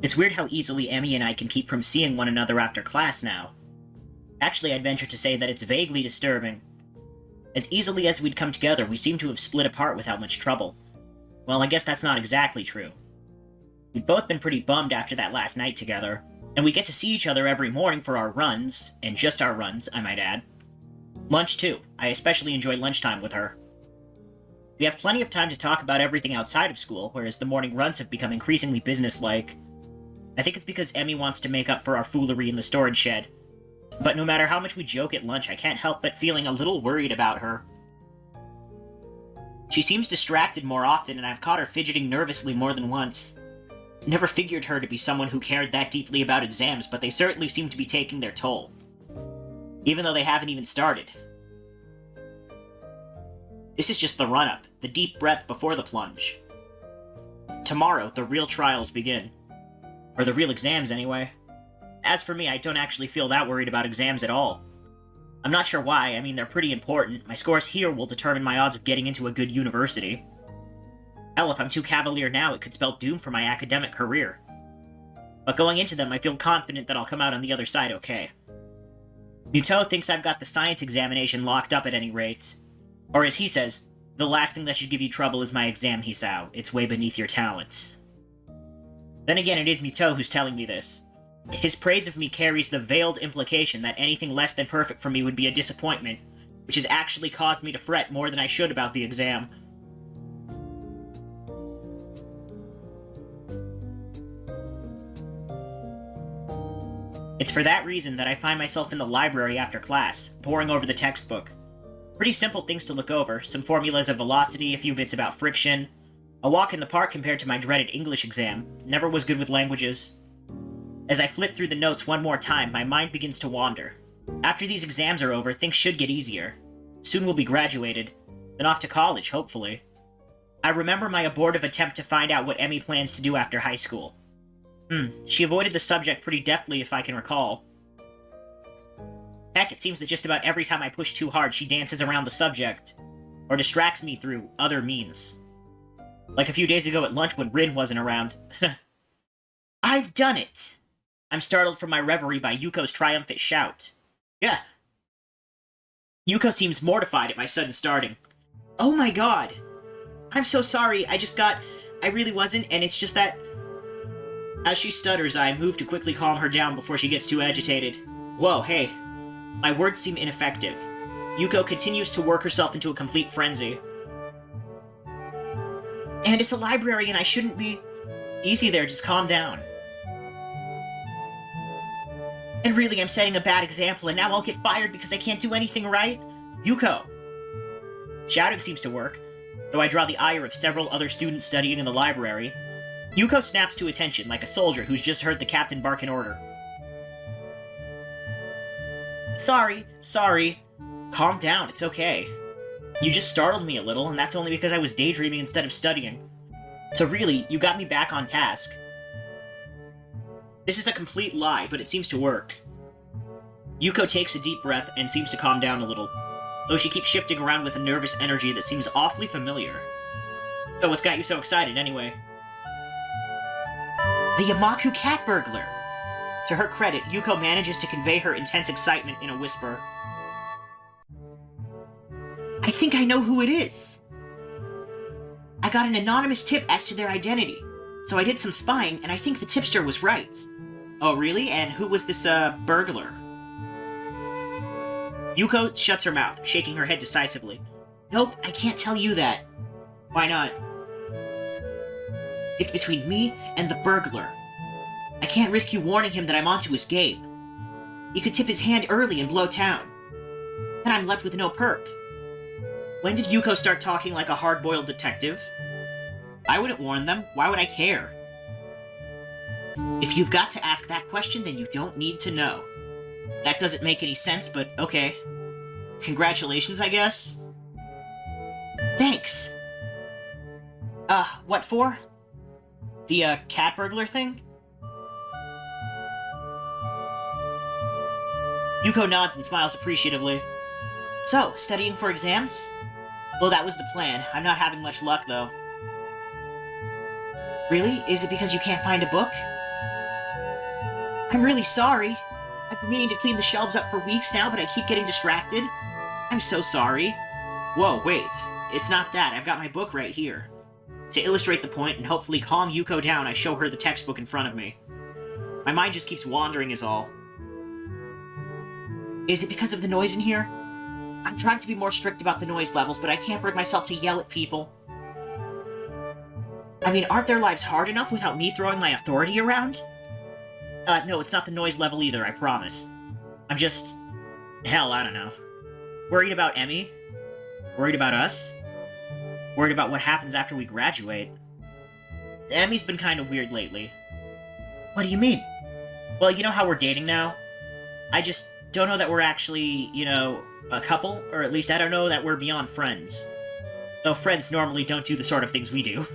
It's weird how easily Emi and I can keep from seeing one another after class now. Actually, I'd venture to say that it's vaguely disturbing. As easily as we'd come together, we seem to have split apart without much trouble. Well, I guess that's not exactly true. We've both been pretty bummed after that last night together, and we get to see each other every morning for our runs, and just our runs, I might add. Lunch, too. I especially enjoy lunchtime with her. We have plenty of time to talk about everything outside of school, whereas the morning runs have become increasingly businesslike. I think it's because Emi wants to make up for our foolery in the storage shed. But no matter how much we joke at lunch, I can't help but feeling a little worried about her. She seems distracted more often, and I've caught her fidgeting nervously more than once. Never figured her to be someone who cared that deeply about exams, but they certainly seem to be taking their toll. Even though they haven't even started. This is just the run-up, the deep breath before the plunge. Tomorrow, the real trials begin. Or the real exams, anyway. As for me, I don't actually feel that worried about exams at all. I'm not sure why. I mean, they're pretty important. My scores here will determine my odds of getting into a good university. Hell, if I'm too cavalier now, it could spell doom for my academic career. But going into them, I feel confident that I'll come out on the other side okay. Muto thinks I've got the science examination locked up at any rate. Or as he says, the last thing that should give you trouble is my exam, Hisao. It's way beneath your talents. Then again, it is Muto who's telling me this. His praise of me carries the veiled implication that anything less than perfect for me would be a disappointment, which has actually caused me to fret more than I should about the exam. It's for that reason that I find myself in the library after class, poring over the textbook. Pretty simple things to look over, some formulas of velocity, a few bits about friction. A walk in the park compared to my dreaded English exam. Never was good with languages. As I flip through the notes one more time, my mind begins to wander. After these exams are over, things should get easier. Soon we'll be graduated. Then off to college, hopefully. I remember my abortive attempt to find out what Emi plans to do after high school. She avoided the subject pretty deftly if I can recall. Heck, it seems that just about every time I push too hard, she dances around the subject. Or distracts me through other means. Like a few days ago at lunch when Rin wasn't around. I've done it! I'm startled from my reverie by Yuko's triumphant shout. Yeah. Yuko seems mortified at my sudden starting. Oh my god! I'm so sorry, I really wasn't, and it's just that... As she stutters, I move to quickly calm her down before she gets too agitated. Whoa, hey. My words seem ineffective. Yuko continues to work herself into a complete frenzy. And it's a library and I shouldn't be... Easy there, just calm down. And really, I'm setting a bad example, and now I'll get fired because I can't do anything right? Yuko! Shouting seems to work, though I draw the ire of several other students studying in the library. Yuko snaps to attention, like a soldier who's just heard the captain bark an order. Sorry. Calm down, it's okay. You just startled me a little, and that's only because I was daydreaming instead of studying. So really, you got me back on task. This is a complete lie, but it seems to work. Yuko takes a deep breath and seems to calm down a little, though she keeps shifting around with a nervous energy that seems awfully familiar. So what's got you so excited, anyway? The Yamaku cat burglar! To her credit, Yuko manages to convey her intense excitement in a whisper. I think I know who it is! I got an anonymous tip as to their identity, so I did some spying, and I think the tipster was right. Oh, really? And who was this, burglar? Yuko shuts her mouth, shaking her head decisively. Nope, I can't tell you that. Why not? It's between me and the burglar. I can't risk you warning him that I'm onto his game. He could tip his hand early and blow town. Then I'm left with no perp. When did Yuko start talking like a hard-boiled detective? I wouldn't warn them. Why would I care? If you've got to ask that question, then you don't need to know. That doesn't make any sense, but okay. Congratulations, I guess? Thanks. What for? The, cat burglar thing? Yuko nods and smiles appreciatively. So, studying for exams? Well, that was the plan. I'm not having much luck, though. Really? Is it because you can't find a book? I'm really sorry. I've been meaning to clean the shelves up for weeks now, but I keep getting distracted. I'm so sorry. Whoa, wait. It's not that. I've got my book right here. To illustrate the point and hopefully calm Yuko down, I show her the textbook in front of me. My mind just keeps wandering is all. Is it because of the noise in here? I'm trying to be more strict about the noise levels, but I can't bring myself to yell at people. I mean, aren't their lives hard enough without me throwing my authority around? No, it's not the noise level either, I promise. I'm just... hell, I don't know. Worried about Emi? Worried about us? Worried about what happens after we graduate? Emi's been kind of weird lately. What do you mean? Well, you know how we're dating now? I just don't know that we're actually, you know, a couple, or at least I don't know that we're beyond friends. Though friends normally don't do the sort of things we do.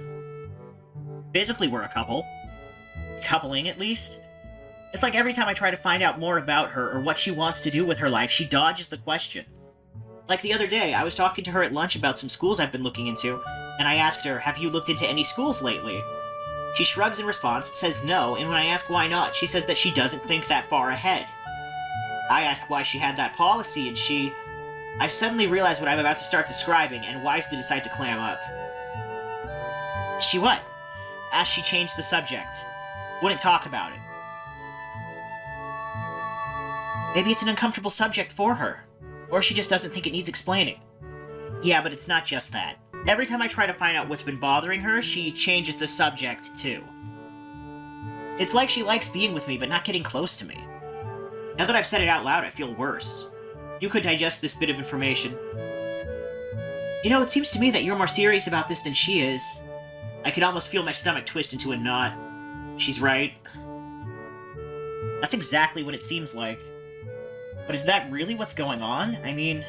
Physically, we're a couple. Coupling, at least. It's like every time I try to find out more about her or what she wants to do with her life, she dodges the question. Like the other day, I was talking to her at lunch about some schools I've been looking into, and I asked her, have you looked into any schools lately? She shrugs in response, says no, and when I ask why not, she says that she doesn't think that far ahead. I asked why she had that policy, and I suddenly realize what I'm about to start describing, and wisely decide to clam up. She what? As she changed the subject. Wouldn't talk about it. Maybe it's an uncomfortable subject for her. Or she just doesn't think it needs explaining. Yeah, but it's not just that. Every time I try to find out what's been bothering her, she changes the subject, too. It's like she likes being with me, but not getting close to me. Now that I've said it out loud, I feel worse. You could digest this bit of information. You know, it seems to me that you're more serious about this than she is. I could almost feel my stomach twist into a knot. She's right. That's exactly what it seems like. But is that really what's going on? I mean...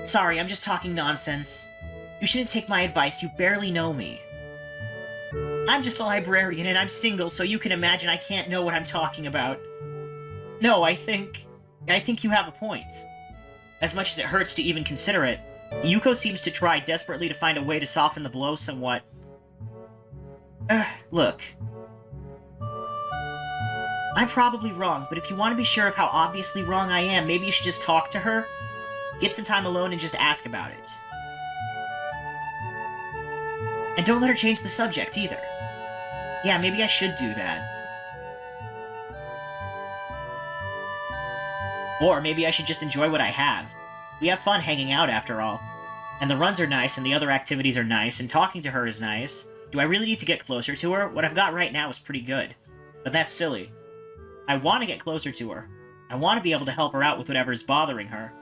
Sorry, I'm just talking nonsense. You shouldn't take my advice, you barely know me. I'm just the librarian, and I'm single, so you can imagine I can't know what I'm talking about. No, I think you have a point. As much as it hurts to even consider it, Yuko seems to try desperately to find a way to soften the blow somewhat. Look. I'm probably wrong, but if you want to be sure of how obviously wrong I am, maybe you should just talk to her, get some time alone, and just ask about it. And don't let her change the subject, either. Yeah, maybe I should do that. Or maybe I should just enjoy what I have. We have fun hanging out, after all. And the runs are nice, and the other activities are nice, and talking to her is nice. Do I really need to get closer to her? What I've got right now is pretty good. But that's silly. I want to get closer to her. I want to be able to help her out with whatever is bothering her.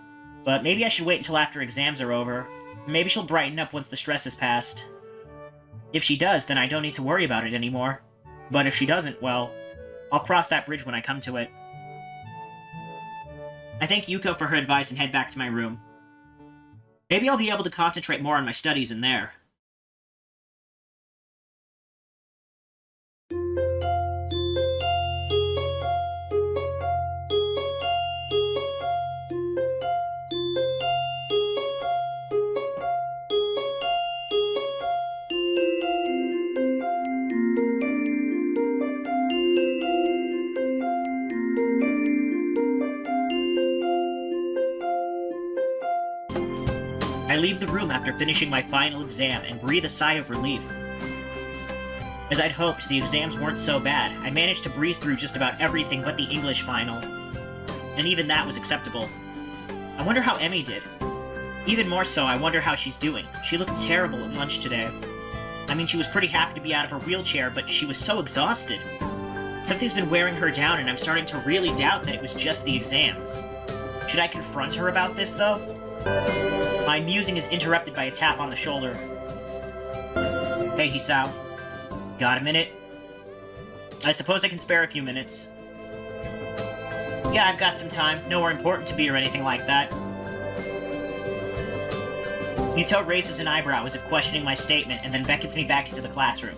But maybe I should wait until after exams are over. Maybe she'll brighten up once the stress is past. If she does, then I don't need to worry about it anymore. But if she doesn't, well, I'll cross that bridge when I come to it. I thank Yuko for her advice and head back to my room. Maybe I'll be able to concentrate more on my studies in there. I leave the room after finishing my final exam and breathe a sigh of relief. As I'd hoped, the exams weren't so bad. I managed to breeze through just about everything but the English final. And even that was acceptable. I wonder how Emi did. Even more so, I wonder how she's doing. She looked terrible at lunch today. I mean, she was pretty happy to be out of her wheelchair, but she was so exhausted. Something's been wearing her down, and I'm starting to really doubt that it was just the exams. Should I confront her about this, though? My musing is interrupted by a tap on the shoulder. Hey, Hisao. Got a minute? I suppose I can spare a few minutes. Yeah, I've got some time. Nowhere important to be or anything like that. Yuto raises an eyebrow as if questioning my statement and then beckons me back into the classroom.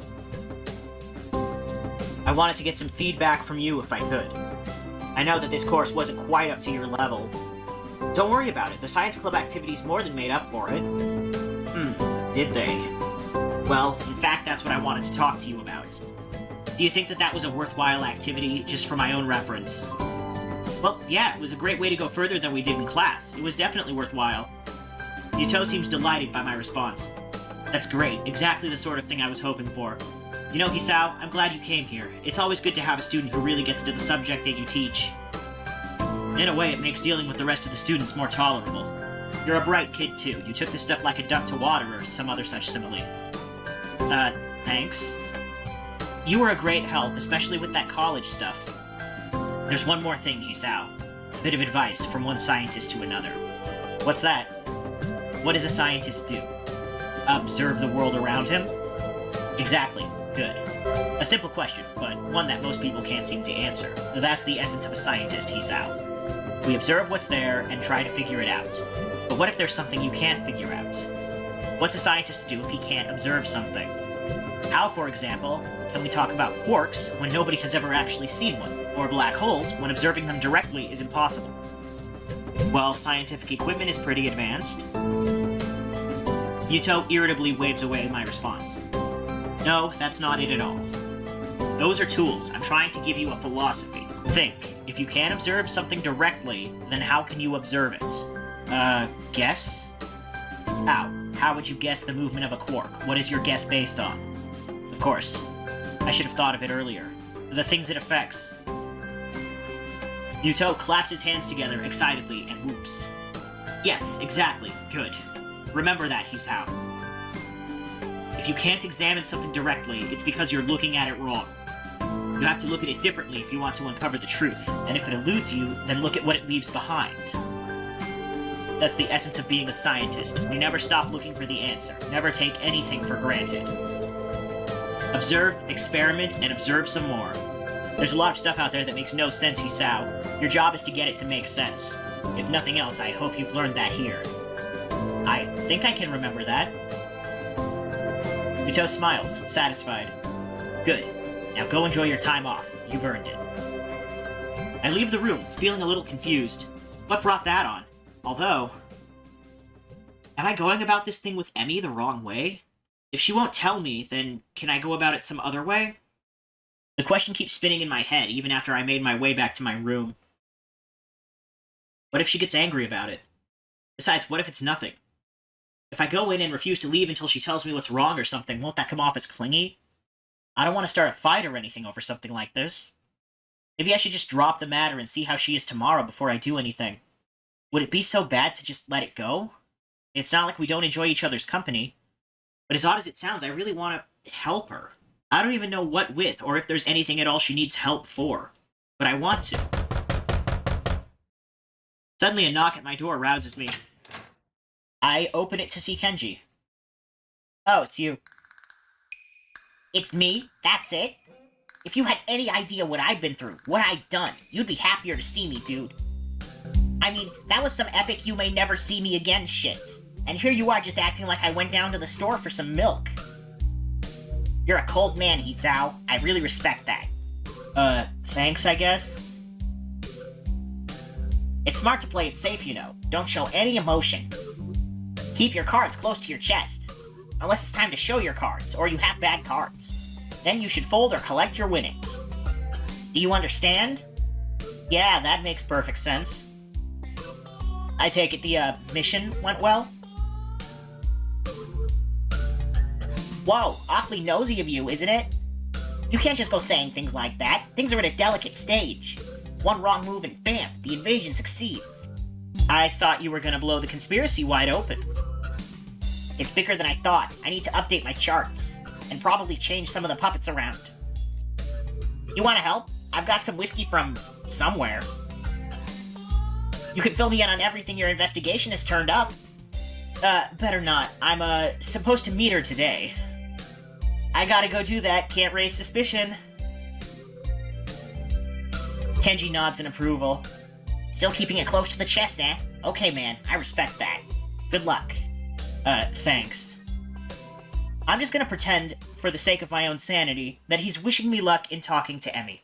I wanted to get some feedback from you if I could. I know that this course wasn't quite up to your level. Don't worry about it. The science club activities more than made up for it. Did they? Well, in fact, that's what I wanted to talk to you about. Do you think that that was a worthwhile activity, just for my own reference? Well, yeah, it was a great way to go further than we did in class. It was definitely worthwhile. Yuto seems delighted by my response. That's great, exactly the sort of thing I was hoping for. You know, Hisao, I'm glad you came here. It's always good to have a student who really gets into the subject that you teach. In a way, it makes dealing with the rest of the students more tolerable. You're a bright kid, too. You took this stuff like a duck to water or some other such simile. Thanks. You were a great help, especially with that college stuff. There's one more thing, Hisao. A bit of advice from one scientist to another. What's that? What does a scientist do? Observe the world around him? Exactly. Good. A simple question, but one that most people can't seem to answer. That's the essence of a scientist, Hisao. We observe what's there and try to figure it out. But what if there's something you can't figure out? What's a scientist do if he can't observe something? How, for example, can we talk about quarks when nobody has ever actually seen one, or black holes when observing them directly is impossible? Well, scientific equipment is pretty advanced. Yuto irritably waves away my response. No, that's not it at all. Those are tools. I'm trying to give you a philosophy. Think. If you can't observe something directly, then how can you observe it? Guess? How? How would you guess the movement of a quark? What is your guess based on? Of course. I should have thought of it earlier. The things it affects. Yuto claps his hands together excitedly and whoops. Yes, exactly. Good. Remember that, Hisao. If you can't examine something directly, it's because you're looking at it wrong. You have to look at it differently if you want to uncover the truth, and if it eludes you, then look at what it leaves behind. That's the essence of being a scientist. We never stop looking for the answer. Never take anything for granted. Observe, experiment, and observe some more. There's a lot of stuff out there that makes no sense, Hisao. Your job is to get it to make sense. If nothing else, I hope you've learned that here. I think I can remember that. Yuto smiles, satisfied. Good. Now go enjoy your time off. You've earned it. I leave the room, feeling a little confused. What brought that on? Although... Am I going about this thing with Emi the wrong way? If she won't tell me, then can I go about it some other way? The question keeps spinning in my head, even after I made my way back to my room. What if she gets angry about it? Besides, what if it's nothing? If I go in and refuse to leave until she tells me what's wrong or something, won't that come off as clingy? I don't want to start a fight or anything over something like this. Maybe I should just drop the matter and see how she is tomorrow before I do anything. Would it be so bad to just let it go? It's not like we don't enjoy each other's company. But as odd as it sounds, I really want to help her. I don't even know what with, or if there's anything at all she needs help for. But I want to. Suddenly a knock at my door rouses me. I open it to see Kenji. Oh, it's you. It's me? That's it? If you had any idea what I've been through, what I've done, you'd be happier to see me, dude. I mean, that was some epic you may never see me again shit. And here you are just acting like I went down to the store for some milk. You're a cold man, Hisao. I really respect that. Thanks, I guess? It's smart to play it safe, you know. Don't show any emotion. Keep your cards close to your chest. Unless it's time to show your cards, or you have bad cards. Then you should fold or collect your winnings. Do you understand? Yeah, that makes perfect sense. I take it the, mission went well? Whoa, awfully nosy of you, isn't it? You can't just go saying things like that. Things are at a delicate stage. One wrong move and bam, the invasion succeeds. I thought you were gonna blow the conspiracy wide open. It's bigger than I thought. I need to update my charts. And probably change some of the puppets around. You wanna help? I've got some whiskey from... somewhere. You can fill me in on everything your investigation has turned up. Better not. I'm, supposed to meet her today. I gotta go do that. Can't raise suspicion. Kenji nods in approval. Still keeping it close to the chest, eh? Okay, man. I respect that. Good luck. Thanks. I'm just gonna pretend, for the sake of my own sanity, that he's wishing me luck in talking to Emi.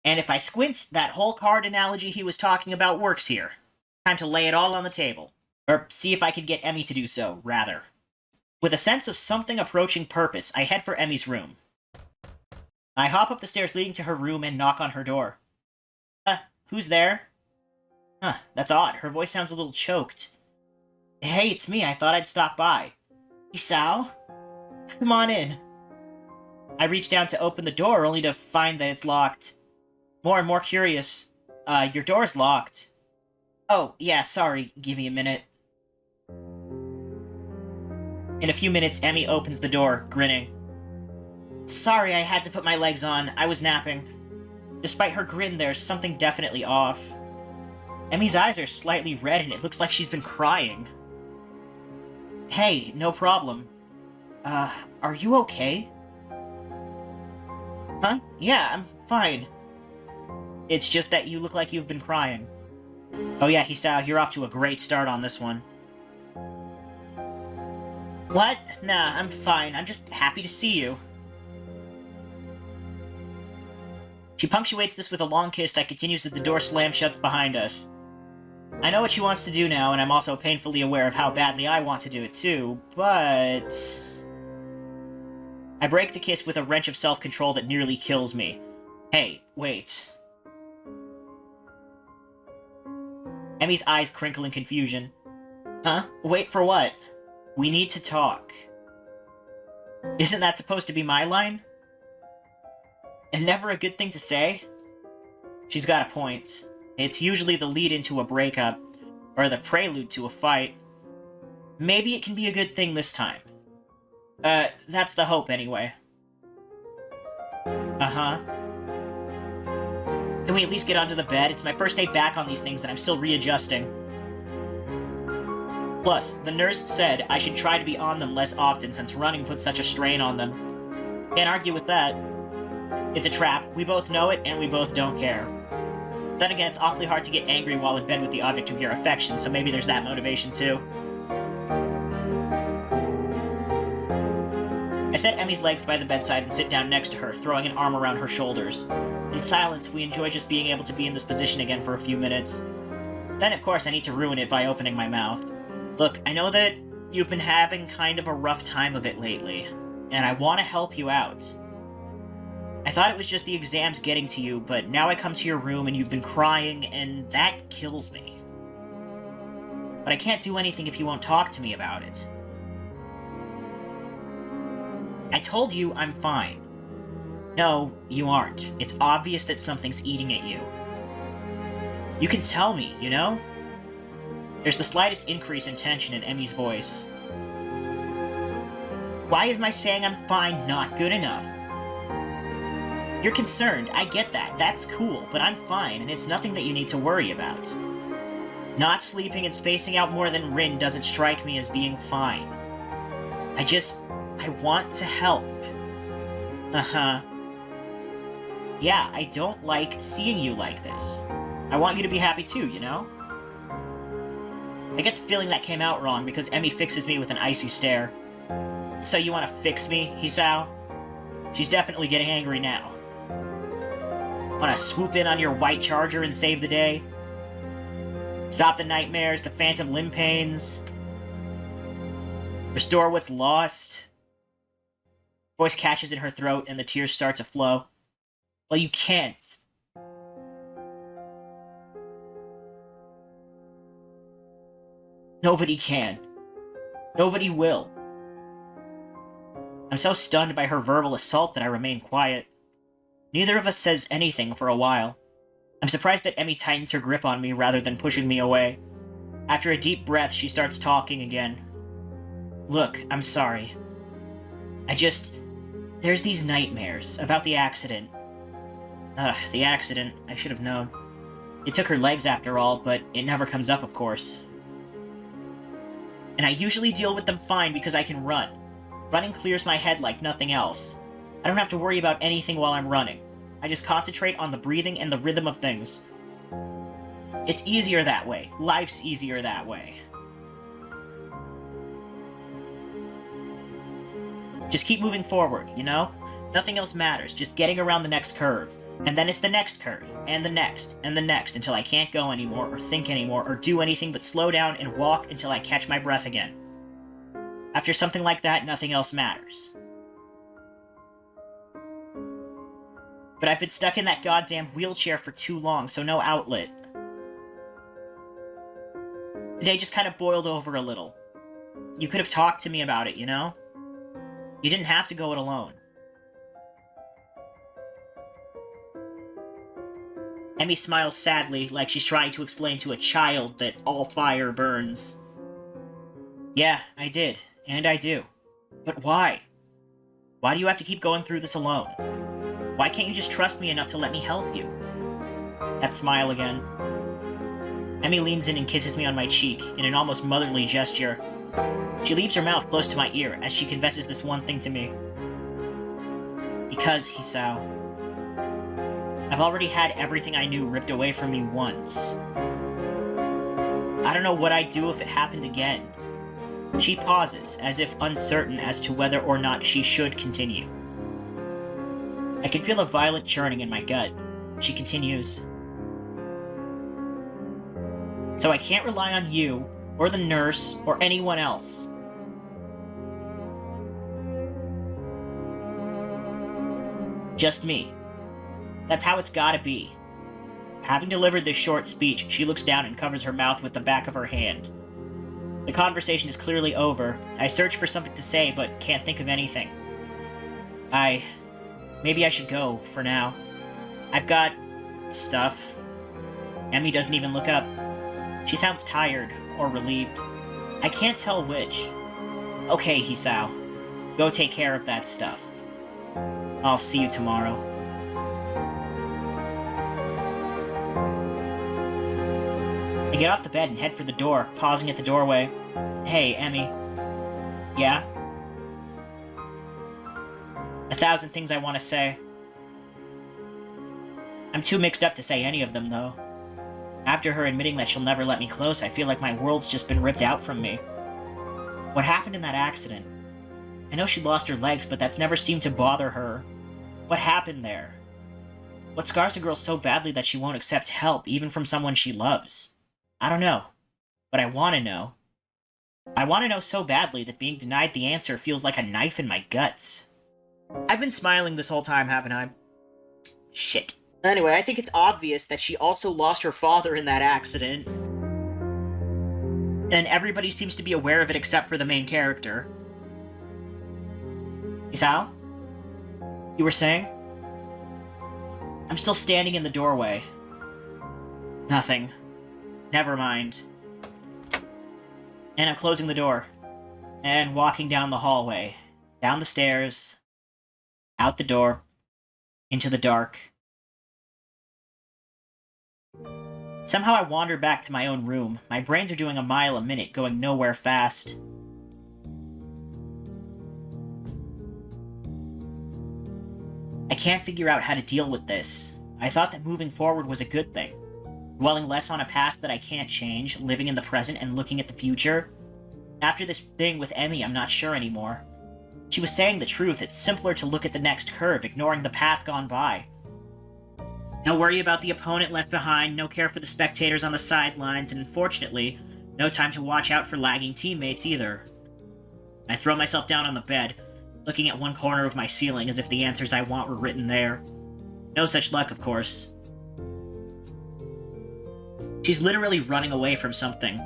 And if I squint, that whole card analogy he was talking about works here. Time to lay it all on the table. Or see if I can get Emi to do so, rather. With a sense of something approaching purpose, I head for Emi's room. I hop up the stairs leading to her room and knock on her door. Who's there? Huh, that's odd. Her voice sounds a little choked. Hey, it's me. I thought I'd stop by. Hisao? Come on in. I reach down to open the door, only to find that it's locked. More and more curious. Your door's locked. Oh, yeah, sorry. Give me a minute. In a few minutes, Emi opens the door, grinning. Sorry, I had to put my legs on. I was napping. Despite her grin, there's something definitely off. Emi's eyes are slightly red, and it looks like she's been crying. Hey, no problem. Are you okay? Huh? Yeah, I'm fine. It's just that you look like you've been crying. Oh yeah, Hisao, you're off to a great start on this one. What? Nah, I'm fine. I'm just happy to see you. She punctuates this with a long kiss that continues as the door slams shut behind us. I know what she wants to do now, and I'm also painfully aware of how badly I want to do it too, but... I break the kiss with a wrench of self-control that nearly kills me. Hey, wait. Emi's eyes crinkle in confusion. Huh? Wait for what? We need to talk. Isn't that supposed to be my line? And never a good thing to say? She's got a point. It's usually the lead into a breakup, or the prelude to a fight. Maybe it can be a good thing this time. That's the hope anyway. Uh-huh. Can we at least get onto the bed? It's my first day back on these things and I'm still readjusting. Plus, the nurse said I should try to be on them less often since running puts such a strain on them. Can't argue with that. It's a trap. We both know it, and we both don't care. Then again, it's awfully hard to get angry while in bed with the object of your affection, so maybe there's that motivation too. I set Emi's legs by the bedside and sit down next to her, throwing an arm around her shoulders. In silence, we enjoy just being able to be in this position again for a few minutes. Then, of course, I need to ruin it by opening my mouth. Look, I know that you've been having kind of a rough time of it lately, and I want to help you out. I thought it was just the exams getting to you, but now I come to your room and you've been crying, and that kills me. But I can't do anything if you won't talk to me about it. I told you I'm fine. No, you aren't. It's obvious that something's eating at you. You can tell me, you know? There's the slightest increase in tension in Emi's voice. Why is my saying I'm fine not good enough? You're concerned, I get that, that's cool, but I'm fine, and it's nothing that you need to worry about. Not sleeping and spacing out more than Rin doesn't strike me as being fine. I want to help. Uh-huh. Yeah, I don't like seeing you like this. I want you to be happy too, you know? I get the feeling that came out wrong because Emi fixes me with an icy stare. So you want to fix me, Hisao? She's definitely getting angry now. Want to swoop in on your white charger and save the day? Stop the nightmares, the phantom limb pains? Restore what's lost? Voice catches in her throat and the tears start to flow. Well, you can't. Nobody can. Nobody will. I'm so stunned by her verbal assault that I remain quiet. Neither of us says anything for a while. I'm surprised that Emi tightens her grip on me rather than pushing me away. After a deep breath, she starts talking again. Look, I'm sorry. There's these nightmares about the accident. The accident. I should have known. It took her legs after all, but it never comes up, of course. And I usually deal with them fine because I can run. Running clears my head like nothing else. I don't have to worry about anything while I'm running. I just concentrate on the breathing and the rhythm of things. It's easier that way. Life's easier that way. Just keep moving forward, you know? Nothing else matters, just getting around the next curve. And then it's the next curve, and the next, until I can't go anymore, or think anymore, or do anything but slow down and walk until I catch my breath again. After something like that, nothing else matters. But I've been stuck in that goddamn wheelchair for too long, so no outlet. The day just kind of boiled over a little. You could have talked to me about it, you know? You didn't have to go it alone. Emi smiles sadly, like she's trying to explain to a child that all fire burns. Yeah, I did. And I do. But why? Why do you have to keep going through this alone? Why can't you just trust me enough to let me help you? That smile again. Emi leans in and kisses me on my cheek in an almost motherly gesture. She leaves her mouth close to my ear as she confesses this one thing to me. Because, Hisao, I've already had everything I knew ripped away from me once. I don't know what I'd do if it happened again. She pauses, as if uncertain as to whether or not she should continue. I can feel a violent churning in my gut. She continues. So I can't rely on you, or the nurse, or anyone else. Just me. That's how it's gotta be. Having delivered this short speech, she looks down and covers her mouth with the back of her hand. The conversation is clearly over. I search for something to say, but can't think of anything. Maybe I should go, for now. I've got... stuff. Emi doesn't even look up. She sounds tired, or relieved. I can't tell which. Okay, Hisao. Go take care of that stuff. I'll see you tomorrow. I get off the bed and head for the door, pausing at the doorway. Hey, Emi. Yeah? 1,000 things I want to say. I'm too mixed up to say any of them, though. After her admitting that she'll never let me close, I feel like my world's just been ripped out from me. What happened in that accident? I know she lost her legs, but that's never seemed to bother her. What happened there? What scars a girl so badly that she won't accept help, even from someone she loves? I don't know. But I want to know. I want to know so badly that being denied the answer feels like a knife in my guts. I've been smiling this whole time, haven't I? Shit. Anyway, I think it's obvious that she also lost her father in that accident. And everybody seems to be aware of it except for the main character. Hisao? You were saying? I'm still standing in the doorway. Nothing. Never mind. And I'm closing the door. And walking down the hallway. Down the stairs. Out the door. Into the dark. Somehow I wander back to my own room. My brains are doing a mile a minute, going nowhere fast. I can't figure out how to deal with this. I thought that moving forward was a good thing. Dwelling less on a past that I can't change, living in the present and looking at the future. After this thing with Emi, I'm not sure anymore. She was saying the truth. It's simpler to look at the next curve, ignoring the path gone by. No worry about the opponent left behind, no care for the spectators on the sidelines, and unfortunately, no time to watch out for lagging teammates either. I throw myself down on the bed, looking at one corner of my ceiling as if the answers I want were written there. No such luck, of course. She's literally running away from something.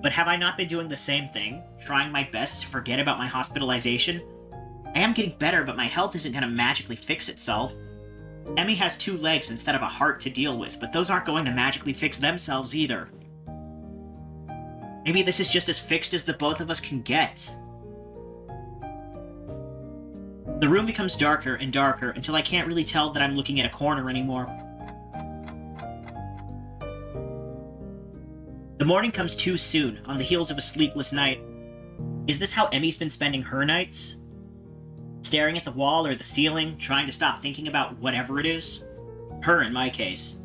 But have I not been doing the same thing? Trying my best to forget about my hospitalization? I am getting better, but my health isn't going to magically fix itself. Emi has 2 legs instead of a heart to deal with, but those aren't going to magically fix themselves either. Maybe this is just as fixed as the both of us can get. The room becomes darker and darker until I can't really tell that I'm looking at a corner anymore. The morning comes too soon, on the heels of a sleepless night. Is this how Emi's been spending her nights? Staring at the wall or the ceiling, trying to stop thinking about whatever it is? Her, in my case.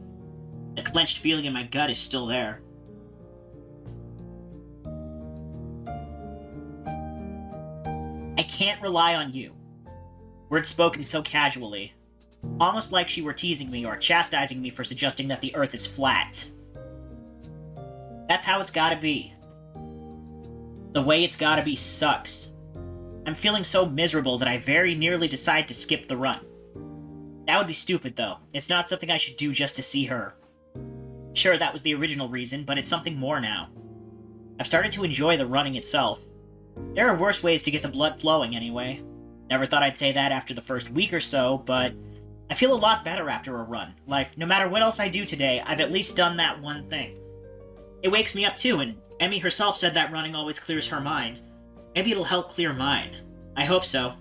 The clenched feeling in my gut is still there. I can't rely on you. Words spoken so casually. Almost like she were teasing me or chastising me for suggesting that the earth is flat. That's how it's gotta be. The way it's gotta be sucks. I'm feeling so miserable that I very nearly decide to skip the run. That would be stupid, though. It's not something I should do just to see her. Sure, that was the original reason, but it's something more now. I've started to enjoy the running itself. There are worse ways to get the blood flowing, anyway. Never thought I'd say that after the first week or so, but I feel a lot better after a run. Like, no matter what else I do today, I've at least done that one thing. It wakes me up too, and Emi herself said that running always clears her mind. Maybe it'll help clear mine. I hope so.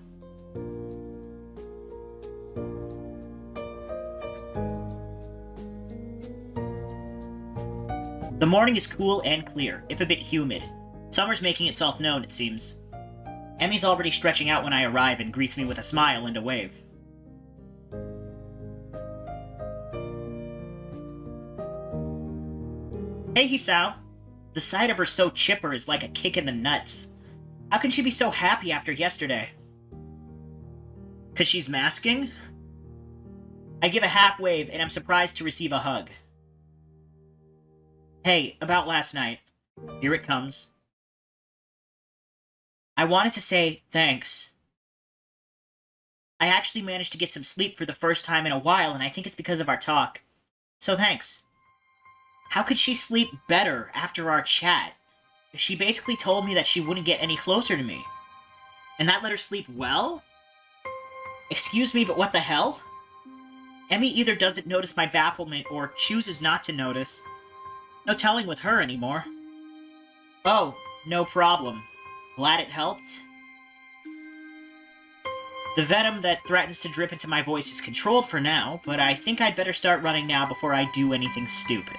The morning is cool and clear, if a bit humid. Summer's making itself known, it seems. Emi's already stretching out when I arrive and greets me with a smile and a wave. Hey, Hisao. The sight of her so chipper is like a kick in the nuts. How can she be so happy after yesterday? 'Cause she's masking? I give a half wave and I'm surprised to receive a hug. Hey, about last night. Here it comes. I wanted to say thanks. I actually managed to get some sleep for the first time in a while, and I think it's because of our talk. So thanks. How could she sleep better after our chat? She basically told me that she wouldn't get any closer to me. And that let her sleep well? Excuse me, but what the hell? Emi either doesn't notice my bafflement or chooses not to notice. No telling with her anymore. Oh, no problem. Glad it helped. The venom that threatens to drip into my voice is controlled for now, but I think I'd better start running now before I do anything stupid.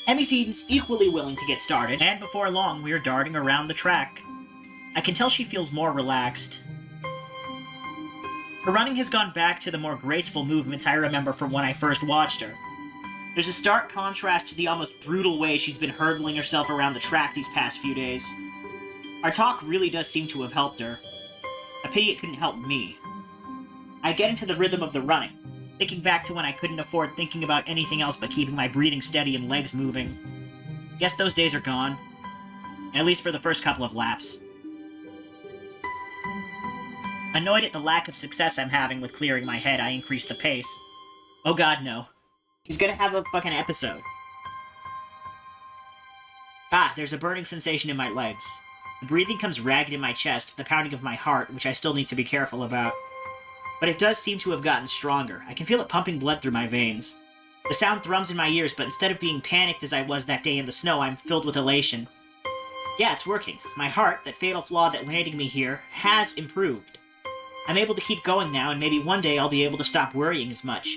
Emi seems equally willing to get started, and before long we're darting around the track. I can tell she feels more relaxed. Her running has gone back to the more graceful movements I remember from when I first watched her. There's a stark contrast to the almost brutal way she's been hurdling herself around the track these past few days. Our talk really does seem to have helped her. A pity it couldn't help me. I get into the rhythm of the running, thinking back to when I couldn't afford thinking about anything else but keeping my breathing steady and legs moving. Guess those days are gone. At least for the first couple of laps. Annoyed at the lack of success I'm having with clearing my head, I increase the pace. Oh god, no. He's gonna have a fucking episode. Ah, there's a burning sensation in my legs. The breathing comes ragged in my chest, the pounding of my heart, which I still need to be careful about. But it does seem to have gotten stronger. I can feel it pumping blood through my veins. The sound thrums in my ears, but instead of being panicked as I was that day in the snow, I'm filled with elation. Yeah, it's working. My heart, that fatal flaw that landed me here, has improved. I'm able to keep going now, and maybe one day I'll be able to stop worrying as much.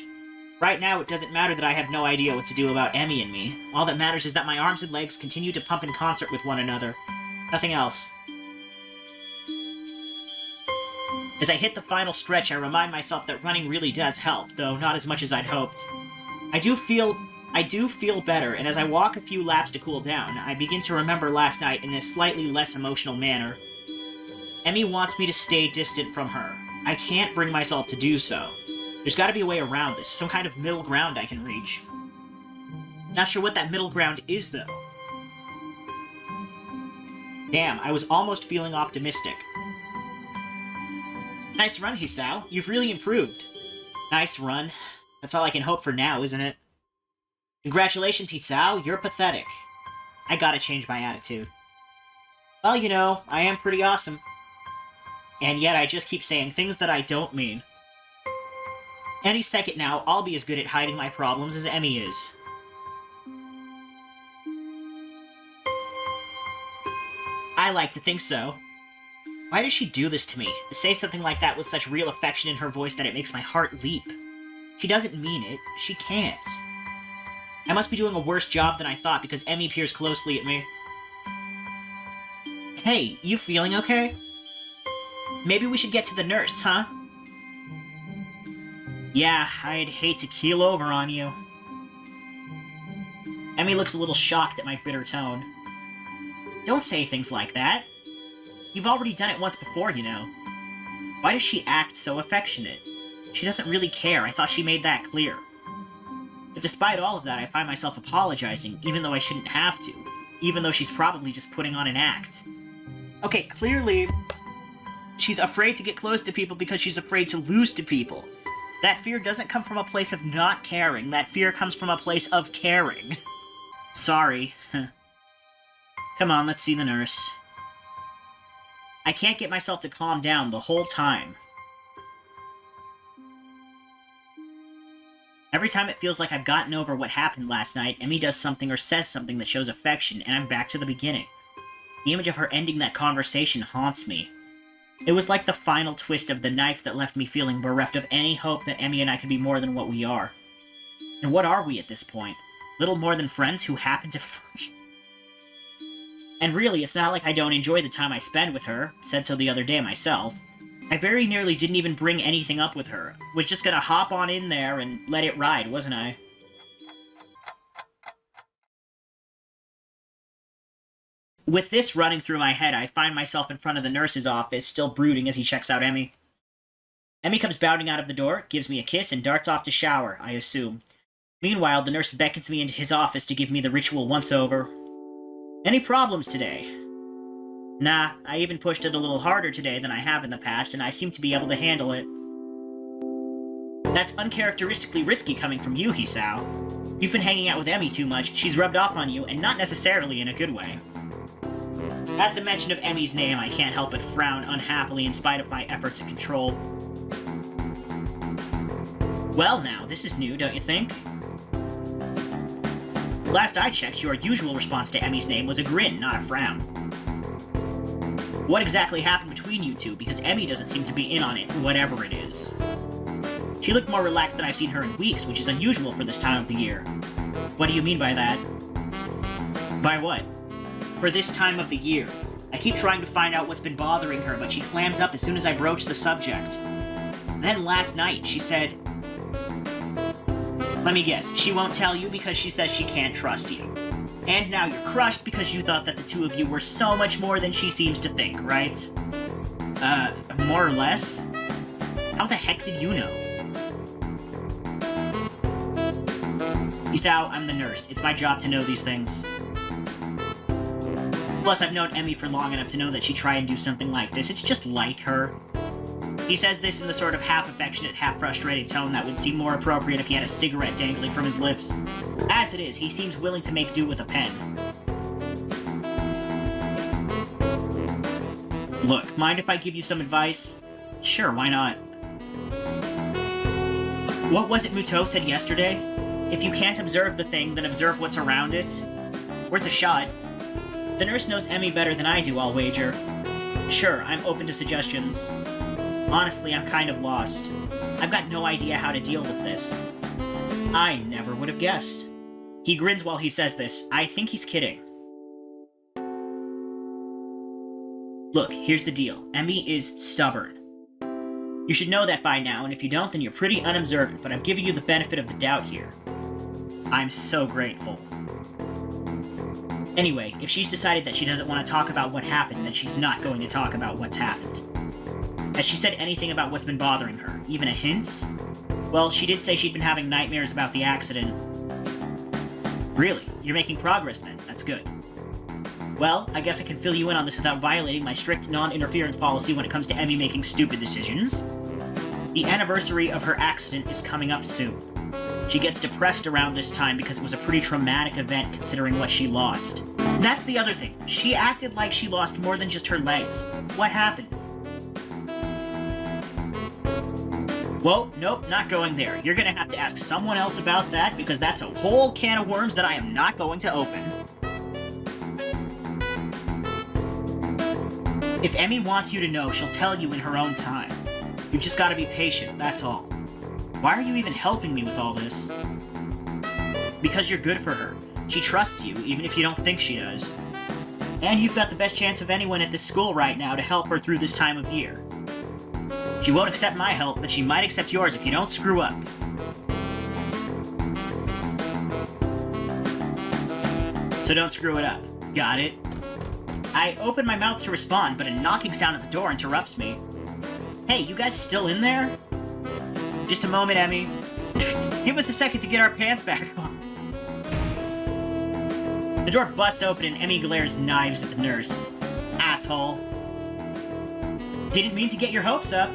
Right now, it doesn't matter that I have no idea what to do about Emi and me. All that matters is that my arms and legs continue to pump in concert with one another. Nothing else. As I hit the final stretch, I remind myself that running really does help, though not as much as I'd hoped. I do feel better, and as I walk a few laps to cool down, I begin to remember last night in a slightly less emotional manner. Emi wants me to stay distant from her. I can't bring myself to do so. There's gotta be a way around this, some kind of middle ground I can reach. Not sure what that middle ground is, though. Damn, I was almost feeling optimistic. Nice run, Hisao. You've really improved. Nice run. That's all I can hope for now, isn't it? Congratulations, Hisao. You're pathetic. I gotta change my attitude. Well, you know, I am pretty awesome. And yet I just keep saying things that I don't mean. Any second now, I'll be as good at hiding my problems as Emi is. I like to think so. Why does she do this to me? Say something like that with such real affection in her voice that it makes my heart leap. She doesn't mean it. She can't. I must be doing a worse job than I thought because Emi peers closely at me. Hey, you feeling okay? Maybe we should get to the nurse, huh? Yeah, I'd hate to keel over on you. Emi looks a little shocked at my bitter tone. Don't say things like that. You've already done it once before, you know. Why does she act so affectionate? She doesn't really care. I thought she made that clear. But despite all of that, I find myself apologizing, even though I shouldn't have to. Even though she's probably just putting on an act. Okay, clearly, she's afraid to get close to people because she's afraid to lose to people. That fear doesn't come from a place of not caring. That fear comes from a place of caring. Sorry. Come on, let's see the nurse. I can't get myself to calm down the whole time. Every time it feels like I've gotten over what happened last night, Emi does something or says something that shows affection, and I'm back to the beginning. The image of her ending that conversation haunts me. It was like the final twist of the knife that left me feeling bereft of any hope that Emi and I could be more than what we are. And what are we at this point? Little more than friends who happen to And really, it's not like I don't enjoy the time I spend with her, said so the other day myself. I very nearly didn't even bring anything up with her. Was just gonna hop on in there and let it ride, wasn't I? With this running through my head, I find myself in front of the nurse's office, still brooding as he checks out Emi. Emi comes bounding out of the door, gives me a kiss, and darts off to shower, I assume. Meanwhile, the nurse beckons me into his office to give me the ritual once-over. Any problems today? Nah, I even pushed it a little harder today than I have in the past, and I seem to be able to handle it. That's uncharacteristically risky coming from you, Hisao. You've been hanging out with Emi too much, she's rubbed off on you, and not necessarily in a good way. At the mention of Emi's name, I can't help but frown unhappily in spite of my efforts at control. Well now, this is new, don't you think? Last I checked, your usual response to Emi's name was a grin, not a frown. What exactly happened between you two, because Emi doesn't seem to be in on it, whatever it is. She looked more relaxed than I've seen her in weeks, which is unusual for this time of the year. What do you mean by that? By what? For this time of the year. I keep trying to find out what's been bothering her, but she clams up as soon as I broach the subject. Then last night, she said... Let me guess, she won't tell you because she says she can't trust you. And now you're crushed because you thought that the two of you were so much more than she seems to think, right? More or less? How the heck did you know? Hisao, I'm the nurse. It's my job to know these things. Plus, I've known Emi for long enough to know that she'd try and do something like this. It's just like her. He says this in the sort of half-affectionate, half-frustrated tone that would seem more appropriate if he had a cigarette dangling from his lips. As it is, he seems willing to make do with a pen. Look, mind if I give you some advice? Sure, why not? What was it Muto said yesterday? If you can't observe the thing, then observe what's around it. Worth a shot. The nurse knows Emi better than I do, I'll wager. Sure, I'm open to suggestions. Honestly, I'm kind of lost. I've got no idea how to deal with this. I never would have guessed. He grins while he says this. I think he's kidding. Look, here's the deal. Emi is stubborn. You should know that by now, and if you don't, then you're pretty unobservant, but I'm giving you the benefit of the doubt here. I'm so grateful. Anyway, if she's decided that she doesn't want to talk about what happened, then she's not going to talk about what's happened. Has she said anything about what's been bothering her? Even a hint? Well, she did say she'd been having nightmares about the accident. Really? You're making progress then. That's good. Well, I guess I can fill you in on this without violating my strict non-interference policy when it comes to Emi making stupid decisions. The anniversary of her accident is coming up soon. She gets depressed around this time because it was a pretty traumatic event considering what she lost. That's the other thing. She acted like she lost more than just her legs. What happened? Whoa, nope, not going there. You're gonna have to ask someone else about that because that's a whole can of worms that I am not going to open. If Emi wants you to know, she'll tell you in her own time. You've just gotta be patient, that's all. Why are you even helping me with all this? Because you're good for her. She trusts you, even if you don't think she does. And you've got the best chance of anyone at this school right now to help her through this time of year. She won't accept my help, but she might accept yours if you don't screw up. So don't screw it up. Got it? I open my mouth to respond, but a knocking sound at the door interrupts me. Hey, you guys still in there? Just a moment, Emi. Give us a second to get our pants back on. The door busts open and Emi glares knives at the nurse. Asshole. Didn't mean to get your hopes up.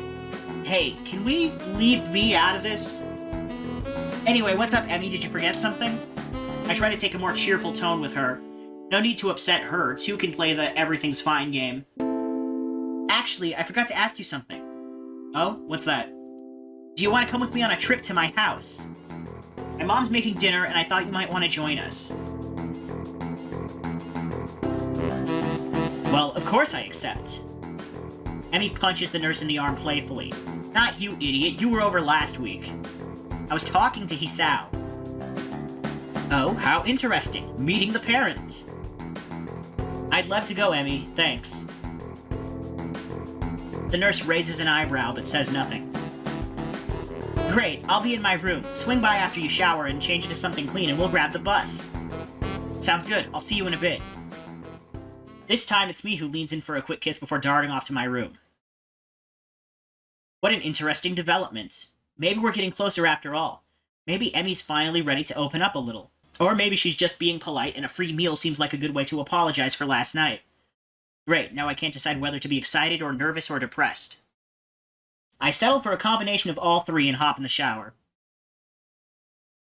Hey, can we leave me out of this? Anyway, what's up, Emi? Did you forget something? I try to take a more cheerful tone with her. No need to upset her. Two can play the everything's fine game. Actually, I forgot to ask you something. Oh? What's that? Do you want to come with me on a trip to my house? My mom's making dinner, and I thought you might want to join us. Well, of course I accept. Emi punches the nurse in the arm playfully. Not you, idiot. You were over last week. I was talking to Hisao. Oh, how interesting. Meeting the parents. I'd love to go, Emi. Thanks. The nurse raises an eyebrow but says nothing. Great, I'll be in my room. Swing by after you shower and change into something clean and we'll grab the bus. Sounds good. I'll see you in a bit. This time it's me who leans in for a quick kiss before darting off to my room. What an interesting development. Maybe we're getting closer after all. Maybe Emi's finally ready to open up a little. Or maybe she's just being polite and a free meal seems like a good way to apologize for last night. Great, now I can't decide whether to be excited or nervous or depressed. I settle for a combination of all three and hop in the shower.